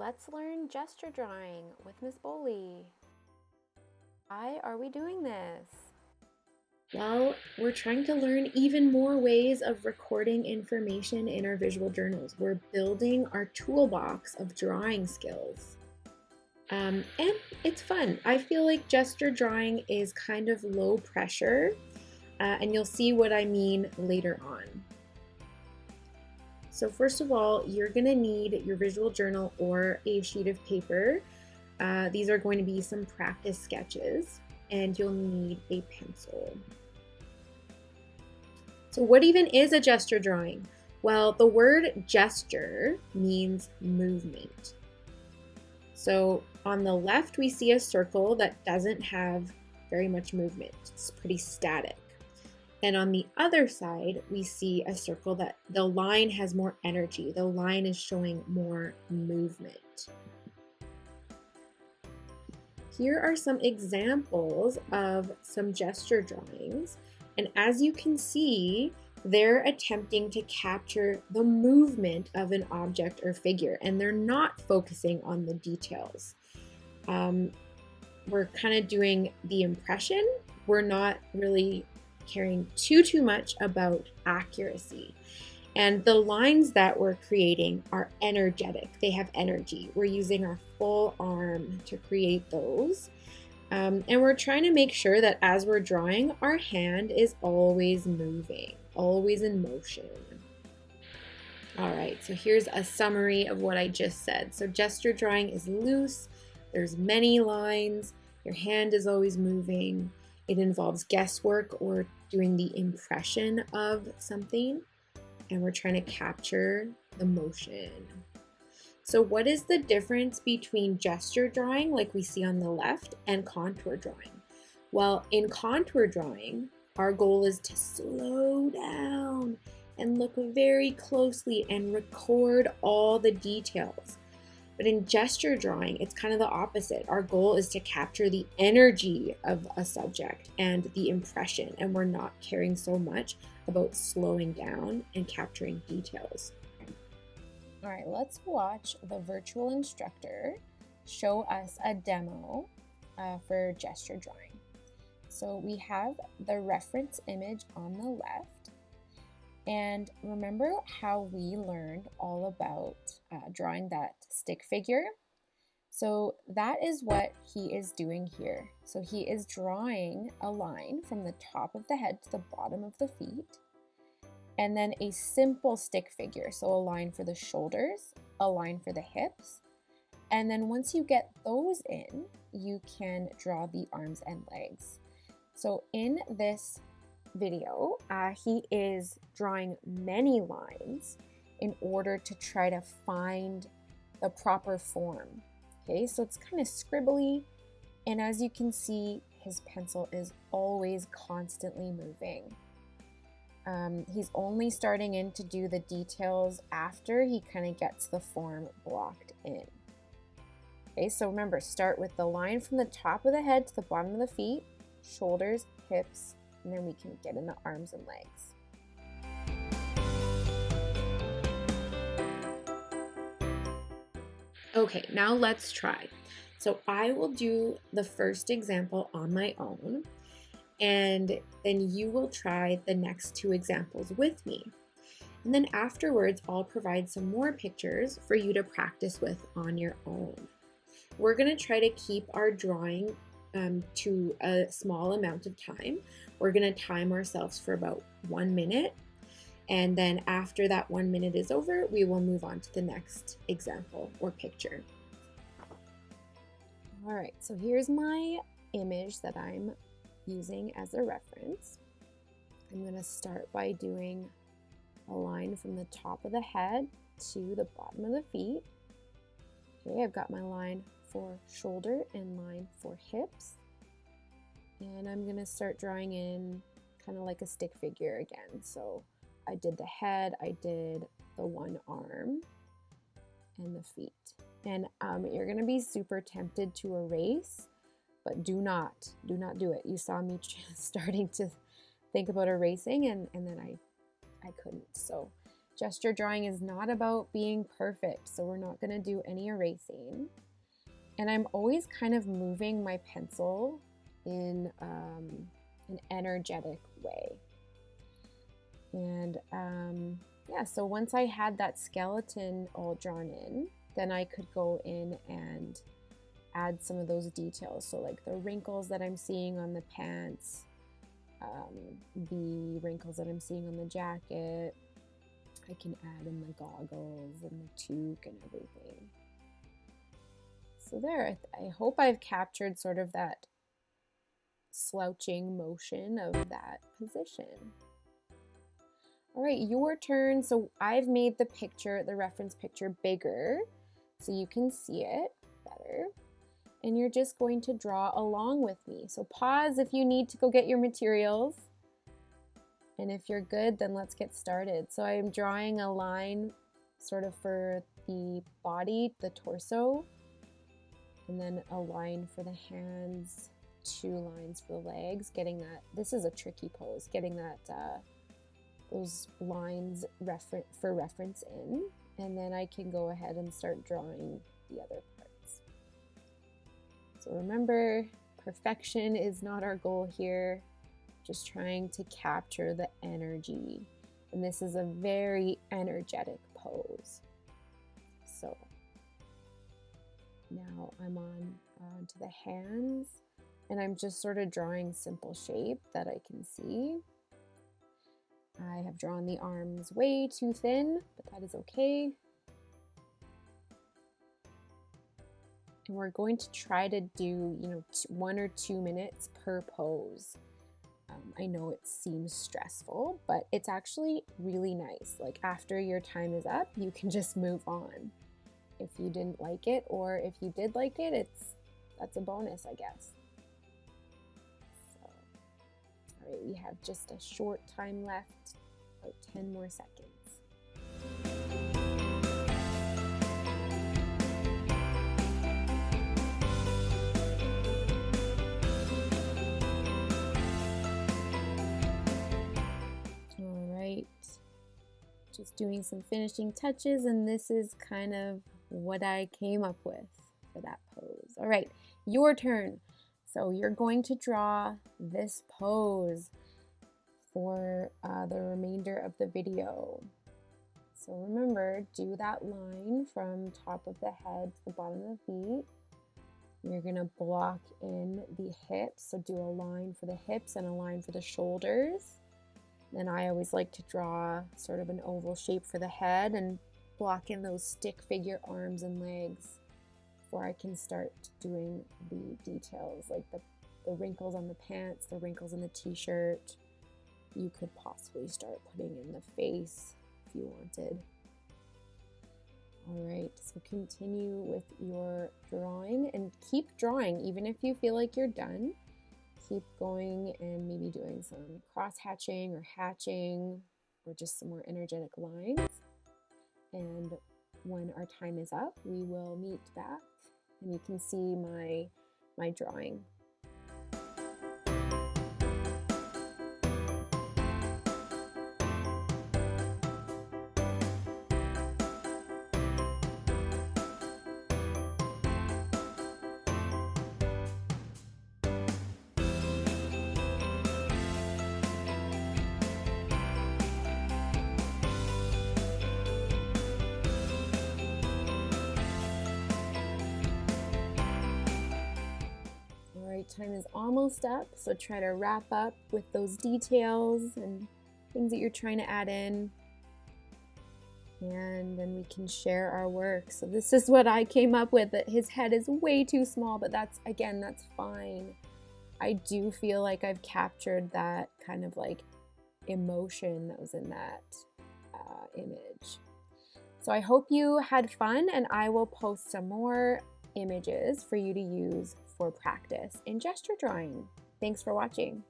let's learn gesture drawing with Ms.Boley. Why are we doing this? Well, we're trying to learn even more ways of recording information in our visual journals. We're building our toolbox of drawing skills. And it's fun. I feel like gesture drawing is kind of low pressure, and you'll see what I mean later on. So first of all, you're gonna need your visual journal or a sheet of paper. These are going to be some practice sketches, and you'll need a pencil. So what even is a gesture drawing? Well, the word gesture means movement. So on the left, we see a circle that doesn't have very much movement. It's pretty static. And on the other side, we see a circle that the line has more energy. The line is showing more movement. Here are some examples of some gesture drawings. And as you can see, they're attempting to capture the movement of an object or figure, and they're not focusing on the details. We're kind of doing the impression. We're not really caring too much about accuracy. And the lines that we're creating are energetic. They have energy. We're using our full arm to create those. And we're trying to make sure that as we're drawing, our hand is always moving, always in motion. All right, so here's a summary of what I just said. So gesture drawing is loose. There's many lines. Your hand is always moving. It involves guesswork or doing the impression of something. And we're trying to capture the motion. So what is the difference between gesture drawing, like we see on the left, and contour drawing? Well, in contour drawing, our goal is to slow down and look very closely and record all the details. But in gesture drawing, it's kind of the opposite. Our goal is to capture the energy of a subject and the impression, and we're not caring so much about slowing down and capturing details. All right, let's watch the virtual instructor show us a demo for gesture drawing. So we have the reference image on the left. And remember how we learned all about drawing that stick figure? So that is what he is doing here. So he is drawing a line from the top of the head to the bottom of the feet, and then a simple stick figure. So a line for the shoulders, a line for the hips. And then once you get those in, you can draw the arms and legs. So in this video, he is drawing many lines in order to try to find the proper form. Okay, so it's kind of scribbly, and as you can see, his pencil is always constantly moving. He's only starting in to do the details after he kind of gets the form blocked in. Okay, so remember, start with the line from the top of the head to the bottom of the feet, shoulders, hips, and then we can get in the arms and legs. Okay, now let's try. So I will do the first example on my own, and then you will try the next two examples with me. And then afterwards, I'll provide some more pictures for you to practice with on your own. We're gonna try to keep our drawing to a small amount of time. We're gonna time ourselves for about 1 minute. And then after that 1 minute is over, we will move on to the next example or picture. All right, so here's my image that I'm using as a reference. I'm gonna start by doing a line from the top of the head to the bottom of the feet. Okay, I've got my line for shoulder and line for hips. And I'm gonna start drawing in kind of like a stick figure again. So I did the head, I did the one arm and the feet. And you're gonna be super tempted to erase, but do not do it. You saw me starting to think about erasing and then I couldn't. So Gesture drawing is not about being perfect, so we're not going to do any erasing. And I'm always kind of moving my pencil in an energetic way. And yeah, so once I had that skeleton all drawn in, then I could go in and add some of those details. So like the wrinkles that I'm seeing on the pants, the wrinkles that I'm seeing on the jacket. I can add in the goggles and the toque and everything. So there, I hope I've captured sort of that slouching motion of that position. All right, your turn. So I've made the picture, the reference picture, bigger so you can see it better. And you're just going to draw along with me. So pause if you need to go get your materials. And if you're good, then let's get started. So I'm drawing a line sort of for the body, the torso, and then a line for the hands, 2 lines for the legs, getting that, this is a tricky pose, getting that, those lines for reference in, and then I can go ahead and start drawing the other parts. So remember, perfection is not our goal here, just trying to capture the energy. And this is a very energetic pose. So now I'm onto the hands, and I'm just sort of drawing simple shape that I can see. I have drawn the arms way too thin, but that is okay. And we're going to try to do, 1 or 2 minutes per pose. I know it seems stressful, but it's actually really nice. Like after your time is up, you can just move on. If you didn't like it, or if you did like it, that's a bonus, I guess. So, all right, we have just a short time left, about 10 more seconds. Just doing some finishing touches, and this is kind of what I came up with for that pose. All right, your turn. So you're going to draw this pose for the remainder of the video. So remember, do that line from top of the head to the bottom of the feet. You're gonna block in the hips, so do a line for the hips and a line for the shoulders. And I always like to draw sort of an oval shape for the head and block in those stick figure arms and legs before I can start doing the details, like the wrinkles on the pants, the wrinkles in the t-shirt. You could possibly start putting in the face if you wanted. All right, so continue with your drawing and keep drawing even if you feel like you're done. Keep going and maybe doing some cross-hatching or hatching or just some more energetic lines. And when our time is up, we will meet back and you can see my drawing. Time is almost up, so try to wrap up with those details and things that you're trying to add in, and then we can share our work. So this is what I came up with. That his head is way too small, but that's fine. I do feel like I've captured that kind of like emotion that was in that image. So I hope you had fun, and I will post some more images for you to use for practice in gesture drawing. Thanks for watching.